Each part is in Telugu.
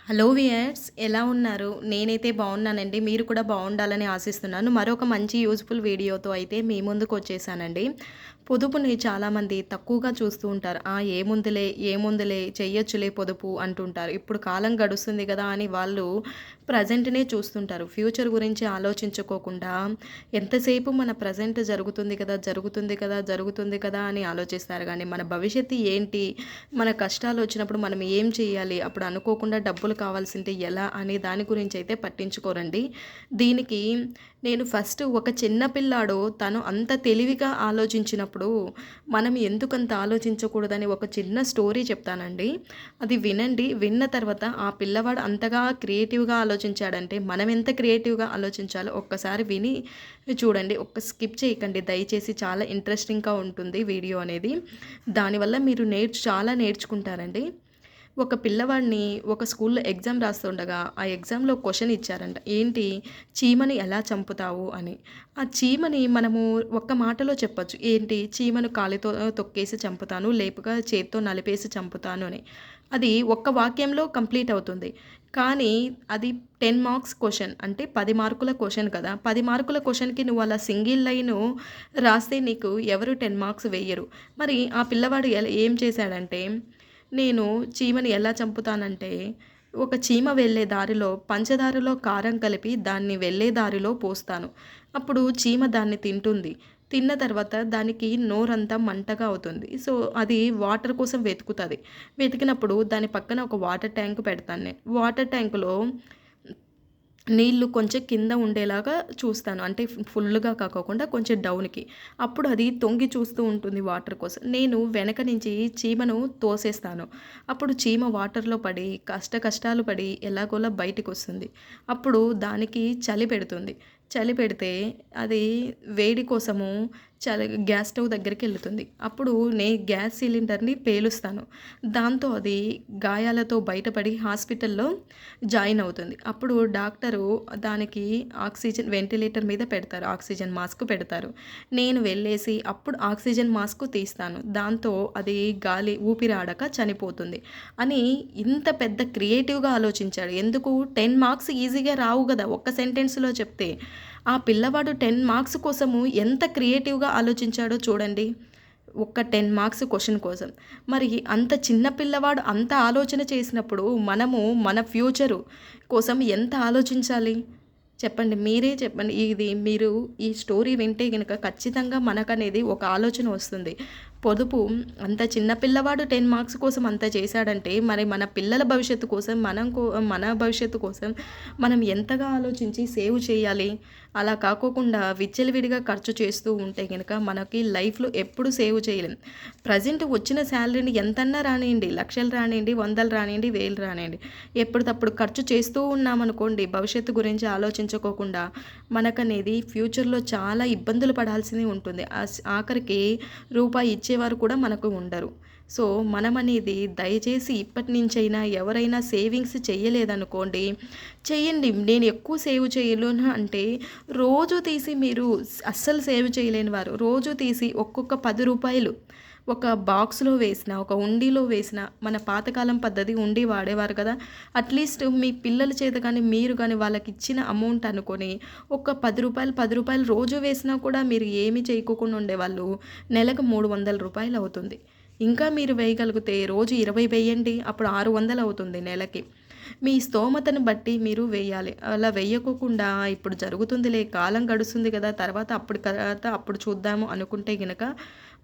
హలో వియర్స్, ఎలా ఉన్నారు? నేనైతే బాగున్నానండి. మీరు కూడా బాగుండాలని ఆశిస్తున్నాను. మరొక మంచి యూజ్ఫుల్ వీడియోతో అయితే మీ ముందుకు వచ్చేసానండి. పొదుపుని చాలామంది తక్కువగా చూస్తూ ఉంటారు. ఏముందిలే చెయ్యొచ్చులే పొదుపు అంటుంటారు. ఇప్పుడు కాలం గడుస్తుంది కదా అని వాళ్ళు ప్రజెంట్‌నే చూస్తుంటారు. ఫ్యూచర్ గురించి ఆలోచించుకోకుండా ఎంతసేపు మన ప్రజెంట్ జరుగుతుంది కదా అని ఆలోచిస్తారు గానీ, మన భవిష్యత్తు ఏంటి? మన కష్టాలు వచ్చినప్పుడు మనం ఏం చేయాలి? అప్పుడు అనుకోకుండా డబ్బులు కావాల్సింటే ఎలా అనే దాని గురించి అయితే పట్టించుకోరండి. దీనికి నేను ఫస్ట్ ఒక చిన్న పిల్లాడు తను అంత తెలివిగా ఆలోచించినప్పుడు మనం ఎందుకంత ఆలోచించకూడదని ఒక చిన్న స్టోరీ చెప్తానండి. అది వినండి. విన్న తర్వాత ఆ పిల్లవాడు అంతగా క్రియేటివ్‌గా ఆలోచించాడంటే మనం ఎంత క్రియేటివ్‌గా ఆలోచించాలో ఒక్కసారి విని చూడండి. స్కిప్ చేయకండి దయచేసి. చాలా ఇంట్రెస్టింగ్‌గా ఉంటుంది వీడియో అనేది. దానివల్ల మీరు చాలా నేర్చుకుంటారండి. ఒక పిల్లవాడిని ఒక స్కూల్‌లో ఎగ్జామ్ రాస్తుండగా, ఆ ఎగ్జామ్‌లో క్వెషన్ ఇచ్చారంట. ఏంటి? చీమని ఎలా చంపుతావు అని. ఆ చీమని మనము ఒక్క మాటలో చెప్పొచ్చు. ఏంటి? చీమను కాలితో తొక్కేసి చంపుతాను, లేపుగా చేత్తో నలిపేసి చంపుతాను అని. అది ఒక్క వాక్యంలో కంప్లీట్ అవుతుంది. కానీ అది 10 మార్క్స్ క్వెషన్. అంటే 10 మార్కుల క్వెషన్ కదా! 10 మార్కుల క్వెషన్‌కి నువ్వు అలా సింగిల్ లైను రాస్తే నీకు ఎవరు 10 మార్క్స్ వెయ్యరు. మరి ఆ పిల్లవాడు ఏం చేశాడంటే, నేను చీమని ఎలా చంపుతానంటే, ఒక చీమ వెళ్ళే దారిలో పంచదారలో కారం కలిపి దాన్ని వెళ్ళే దారిలో పోస్తాను. అప్పుడు చీమ దాన్ని తింటుంది. తిన్న తర్వాత దానికి నోరంతా మంటగా అవుతుంది. సో, అది వాటర్ కోసం వెతుకుతది. వెతికినప్పుడు దాని పక్కన ఒక వాటర్ ట్యాంక్ పెడతాను నేను. వాటర్ ట్యాంక్‌లో నీళ్ళు కొంచెం కింద ఉండేలాగా చూస్తాను. అంటే ఫుల్లుగా కాకోకుండా కొంచెం డౌన్‌కి. అప్పుడు అది తొంగి చూస్తూ ఉంటుంది వాటర్ కోసం. నేను వెనక నుంచి చీమను తోసేస్తాను. అప్పుడు చీమ వాటర్‌లో పడి కష్టాలు పడి ఎలాగోలా బయటికొస్తుంది. అప్పుడు దానికి చలి పెడుతుంది. చలి పెడితే అది వేడి కోసము గ్యాస్ స్టవ్ దగ్గరికెళ్తుంది. అప్పుడు గ్యాస్ సిలిండర్‌ని పేలుస్తాను. దాంతో అది గాయాలతో బయటపడి హాస్పిటల్‌లో జాయిన్ అవుతుంది. అప్పుడు డాక్టరు దానికి ఆక్సిజన్ వెంటిలేటర్ మీద పెడతారు. ఆక్సిజన్ మాస్క్ పెడతారు. నేను వెళ్ళేసి అప్పుడు ఆక్సిజన్ మాస్క్ తీస్తాను. దాంతో అది ఊపిరాడక చనిపోతుంది అని ఇంత పెద్ద క్రియేటివ్‌గా ఆలోచించాడు. ఎందుకు? 10 మార్క్స్ ఈజీగా రావు గదా! ఒక్క సెంటెన్స్‌లో చెప్తే. ఆ పిల్లవాడు 10 మార్క్స్ కోసము ఎంత క్రియేటివ్‌గా ఆలోచించాడో చూడండి. ఒక్క 10 మార్క్స్ క్వెషన్ కోసం. మరి అంత చిన్న పిల్లవాడు అంత ఆలోచన చేసినప్పుడు మనము మన ఫ్యూచరు కోసం ఎంత ఆలోచించాలి? చెప్పండి. మీరే చెప్పండి. మీరు ఈ స్టోరీ వింటే గనక ఖచ్చితంగా మనకనేది ఒక ఆలోచన వస్తుంది. పొదుపు అంత చిన్న పిల్లవాడు 10 మార్క్స్ కోసం అంత చేశాడంటే, మరి మన పిల్లల భవిష్యత్తు కోసం మన భవిష్యత్తు కోసం మనం ఎంతగా ఆలోచించి సేవ్ చేయాలి? అలా కాకోకుండా విచ్చలవిడిగా ఖర్చు చేస్తూ ఉంటే గనక మనకి లైఫ్‌లో ఎప్పుడు సేవ్ చేయలేం. ప్రెజెంట్ వచ్చిన శాలరీని ఎంతన్నా రానియండి, లక్షలు రానియండి, వందలు రానియండి, వేలు రానియండి. ఎప్పటికప్పుడు ఖర్చు చేస్తూ ఉన్నామనుకోండి, భవిష్యత్తు గురించి ఆలోచించుకోకుండా మనకనేది ఫ్యూచర్‌లో చాలా ఇబ్బందులు పడాల్సింది ఉంటుంది. ఆఖరికి రూపాయి ఇచ్చేవారు కూడా మనకు ఉండరు. సో, మనమనేది దయచేసి ఇప్పటినుంచైనా ఎవరైనా సేవింగ్స్ చెయ్యలేదనుకోండి, చెయ్యండి. నేను ఎక్కువ సేవ్ చేయలేను అంటే, రోజు తీసి మీరు అస్సలు సేవ్ చేయలేని వారు, రోజు తీసి ఒక్కొక్క రూ. 10 ఒక బాక్స్‌లో వేసినా, ఒక ఉండీలో వేసినా, మన పాతకాలం పద్ధతి ఉండి వాడేవారు కదా! అట్‌లీస్ట్ మీ పిల్లల చేత గానీ, మీరు గానీ వాళ్ళకిచ్చిన అమౌంట్ అనుకోని, ఒక రూ. 10 రోజు వేసినా కూడా మీరు ఏమి చేయకోకుండా ఉండేవాళ్ళు. నెలకు రూ. 300 అవుతుంది. ఇంకా మీరు వేయగలిగితే రోజు 20 వేయండి. అప్పుడు 600 అవుతుంది నెలకి. మీ స్తోమతను బట్టి మీరు వేయాలి. అలా వేయకోకుండా ఇప్పుడు జరుగుతుందిలే, కాలం గడుస్తుంది కదా! అప్పుడు చూద్దాము అనుకుంటే గనక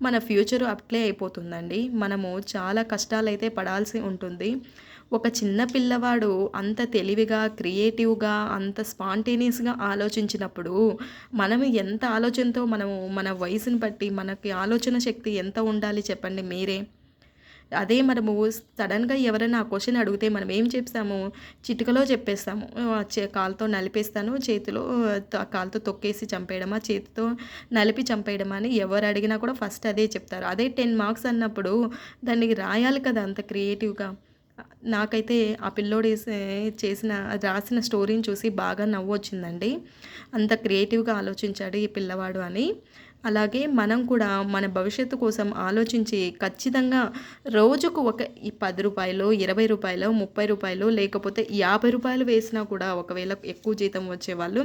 మన ఫ్యూచరు అట్లే అయిపోతుందండి. మనము చాలా కష్టాలైతే పడాల్సి ఉంటుంది. ఒక చిన్న పిల్లవాడు అంత తెలివిగా, క్రియేటివ్‌గా, అంత స్పాంటేనియస్‌గా ఆలోచించినప్పుడు, మనం ఎంత ఆలోచనతో మన వయసుని బట్టి మనకి ఆలోచన శక్తి ఎంత ఉండాలి చెప్పండి మీరే. అదే మనము సడెన్‌గా ఎవరైనా ఆ క్వెషన్ అడిగితే మనం ఏం చెప్తాము? చిటికలో చెప్పేస్తాము. కాలుతో నలిపేస్తాను, కాలుతో తొక్కేసి చంపేయడమా, చేతితో నలిపి చంపేయడమా అని ఎవరు అడిగినా కూడా ఫస్ట్ అదే చెప్తారు. అదే 10 మార్క్స్ అన్నప్పుడు దాన్ని రాయాలి కదా! అంత క్రియేటివ్‌గా. నాకైతే ఆ పిల్లోడు రాసిన స్టోరీని చూసి బాగా నవ్వొచ్చిందండి. అంత క్రియేటివ్‌గా ఆలోచించాడు ఈ పిల్లవాడు అని. అలాగే మనం కూడా మన భవిష్యత్తు కోసం ఆలోచించి ఖచ్చితంగా రోజుకు ఒక ఈ రూ. 10, రూ. 20, రూ. 30 లేకపోతే రూ. 50 వేసినా కూడా ఒకవేళ ఎక్కువ జీతం వచ్చేవాళ్ళు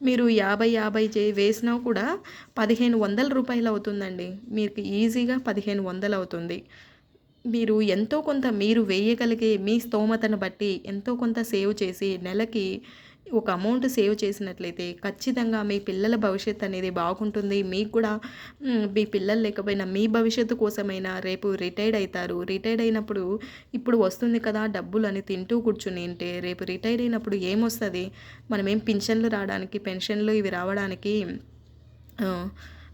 మీరు 50 వేసినా కూడా రూ. 1500 అవుతుందండి. మీకు ఈజీగా 1500 అవుతుంది. మీరు ఎంతో కొంత మీరు వేయగలిగే మీ స్తోమతను బట్టి ఎంతో కొంత సేవ్ చేసి నెలకి ఒక అమౌంట్ సేవ్ చేసినట్లయితే ఖచ్చితంగా మీ పిల్లల భవిష్యత్తు అనేది బాగుంటుంది. మీకు కూడా మీ పిల్లలు లేకపోయినా మీ భవిష్యత్తు కోసమైనా రేపు రిటైర్డ్ అవుతారు. రిటైర్డ్ అయినప్పుడు ఇప్పుడు వస్తుంది కదా డబ్బులు అని తింటూ కూర్చుని ఉంటే రేపు రిటైర్డ్ అయినప్పుడు ఏమొస్తుంది? మనమేం పింఛన్లు రావడానికి పెన్షన్లు ఇవి రావడానికి ఆ!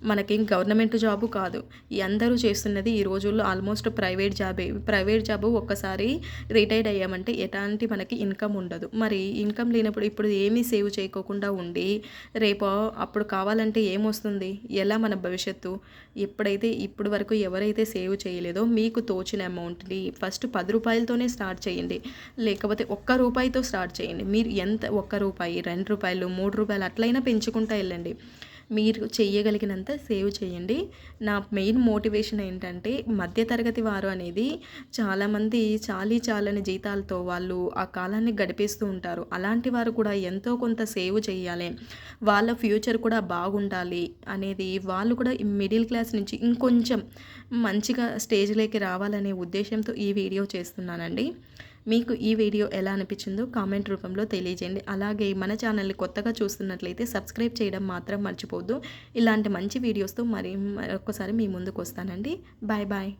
మనకేం గవర్నమెంట్ జాబు కాదు. ఈ అందరూ చేస్తున్నది ఈ రోజుల్లో ఆల్మోస్ట్ ప్రైవేట్ జాబే. ప్రైవేట్ జాబు ఒక్కసారి రిటైర్డ్ అయ్యామంటే ఎలాంటి మనకి ఇన్‌కమ్ ఉండదు. మరి ఇన్‌కమ్ లేనప్పుడు ఇప్పుడు ఏమీ సేవ్ చేయకోకుండా ఉండి రేపు అప్పుడు కావాలంటే ఏమొస్తుంది? ఎలా మన భవిష్యత్తు? ఎప్పుడైతే ఇప్పటి వరకు ఎవరైతే సేవ్ చేయలేదో మీకు తోచిన అమౌంట్‌ని ఫస్ట్ రూ. 10తోనే స్టార్ట్ చేయండి. లేకపోతే ఒక్క రూపాయితో స్టార్ట్ చేయండి. మీరు ఎంత ఒక్క రూపాయి, రూ. 2, రూ. 3 అట్లయినా పెంచుకుంటా ఎళ్ళండి. మీరు చెయ్యగలిగినంత సేవ్ చేయండి. నా మెయిన్ మోటివేషన్ ఏంటంటే మధ్య తరగతి వారు అనేది చాలామంది చాలీ చాలని జీతాలతో వాళ్ళు ఆ కాలాన్ని గడిపేస్తూ ఉంటారు. అలాంటి వారు కూడా ఎంతో కొంత సేవ్ చేయాలి. వాళ్ళ ఫ్యూచర్ కూడా బాగుండాలి అనేది వాళ్ళు కూడా ఈ మిడిల్ క్లాస్ నుంచి ఇంకొంచెం మంచిగా స్టేజ్‌లోకి రావాలనే ఉద్దేశ్యంతో ఈ వీడియో చేస్తున్నానండి. మీకు ఈ వీడియో ఎలా అనిపించిందో కామెంట్ రూపంలో తెలియజేయండి. అలాగే మన ఛానల్‌ని కొత్తగా చూస్తున్నట్లయితే సబ్స్క్రైబ్ చేయడం మాత్రం మర్చిపోవద్దు. ఇలాంటి మంచి వీడియోస్‌తో మరొకసారి మీ ముందుకు వస్తానండి. Bye bye.